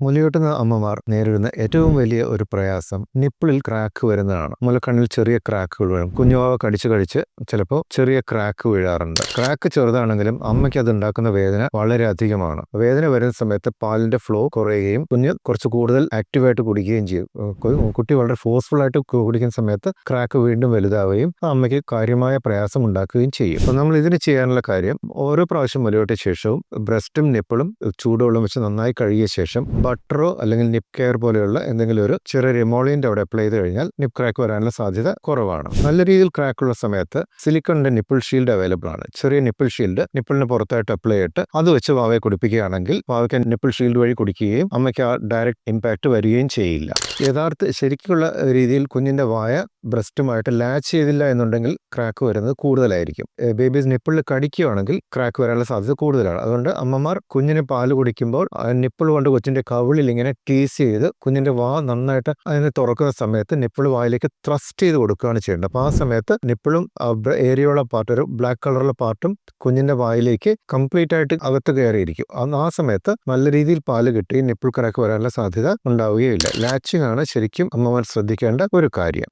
മുലയൂട്ടുന്ന അമ്മമാർ നേരിടുന്ന ഏറ്റവും വലിയ ഒരു പ്രയാസം നിപ്പിളിൽ ക്രാക്ക് വരുന്നതാണ്. മുലക്കണ്ണിൽ ചെറിയ ക്രാക്കുകൾ വീഴും. കുഞ്ഞുവാവ കടിച്ച് കഴിച്ച് ചിലപ്പോൾ ചെറിയ ക്രാക്ക് വീഴാറുണ്ട്. ക്രാക്ക് ചെറുതാണെങ്കിലും അമ്മയ്ക്ക് അത് ഉണ്ടാക്കുന്ന വേദന വളരെ അധികമാണ്. വേദന വരുന്ന സമയത്ത് പാലിന്റെ ഫ്ലോ കുറയുകയും കുഞ്ഞ് കുറച്ച് കൂടുതൽ ആക്റ്റീവായിട്ട് കുടിക്കുകയും ചെയ്യും. കുട്ടി വളരെ ഫോഴ്സ്ഫുൾ ആയിട്ട് കുടിക്കുന്ന സമയത്ത് ക്രാക്ക് വീണ്ടും വലുതാവുകയും അമ്മയ്ക്ക് കാര്യമായ പ്രയാസം ഉണ്ടാക്കുകയും ചെയ്യും. അപ്പോൾ നമ്മൾ ഇതിന് ചെയ്യാനുള്ള കാര്യം, ഓരോ പ്രാവശ്യം മുലയൂട്ടിയ ശേഷവും ബ്രസ്റ്റും നിപ്പിളും ചൂടുവെള്ളം വെച്ച് നന്നായി കഴുകിയ ശേഷം ബട്ടറോ അല്ലെങ്കിൽ നിപ്പ് കെയർ പോലെയുള്ള എന്തെങ്കിലും ഒരു ചെറിയ എമോളിയന്റ് അവിടെ അപ്ലൈ ചെയ്ത് കഴിഞ്ഞാൽ നിപ്പ് ക്രാക്ക് വരാനുള്ള സാധ്യത കുറവാണ്. നല്ല രീതിയിൽ ക്രാക്ക് ഉള്ള സമയത്ത് സിലിക്കണിന്റെ നിപ്പിൾ ഷീൽഡ് അവൈലബിൾ ആണ്. ചെറിയ നിപ്പിൾ ഷീൽഡ് നിപ്പിളിന് പുറത്തായിട്ട് അപ്ലൈ ചെയ്തിട്ട് അത് വെച്ച് വാവയെ കുടിപ്പിക്കുകയാണെങ്കിൽ വാവയ്ക്ക് നിപ്പിൾ ഷീൽഡ് വഴി കുടിക്കുകയും അമ്മയ്ക്ക് ആ ഡയറക്റ്റ് ഇമ്പാക്ട് വരികയും ചെയ്യില്ല. ശരിക്കുള്ള രീതിയിൽ കുഞ്ഞിന്റെ വായ ബ്രസ്റ്റുമായിട്ട് ലാച്ച് ചെയ്തില്ല എന്നുണ്ടെങ്കിൽ ക്രാക്ക് വരുന്നത് കൂടുതലായിരിക്കും. ബേബീസ് നിപ്പിളിൽ കടിക്കുകയാണെങ്കിൽ ക്രാക്ക് വരാനുള്ള സാധ്യത കൂടുതലാണ്. അതുകൊണ്ട് അമ്മമാർ കുഞ്ഞിന് പാല് കുടിക്കുമ്പോൾ നിപ്പിൾ കൊണ്ട് കൊച്ചിന്റെ കവിളിൽ ഇങ്ങനെ ടീസ് ചെയ്ത് കുഞ്ഞിന്റെ വാ നന്നായിട്ട് അതിനെ തുറക്കുന്ന സമയത്ത് നിപ്പിൾ വായിലേക്ക് ത്രസ്റ്റ് ചെയ്ത് കൊടുക്കുകയാണ് ചെയ്യേണ്ടത്. അപ്പോൾ ആ സമയത്ത് നിപ്പിളും ഏരിയയുള്ള പാർട്ട്, ഒരു ബ്ലാക്ക് കളറുള്ള പാർട്ടും കുഞ്ഞിന്റെ വായിലേക്ക് കംപ്ലീറ്റ് ആയിട്ട് അകത്ത് കയറിയിരിക്കും. ആ സമയത്ത് നല്ല രീതിയിൽ പാല് കിട്ടി നിപ്പിൾ ക്രാക്ക് വരാനുള്ള സാധ്യത ഉണ്ടാവുകയില്ല. ലാച്ചിങ് ആണ് ശരിക്കും അമ്മമാർ ശ്രദ്ധിക്കേണ്ട ഒരു കാര്യം.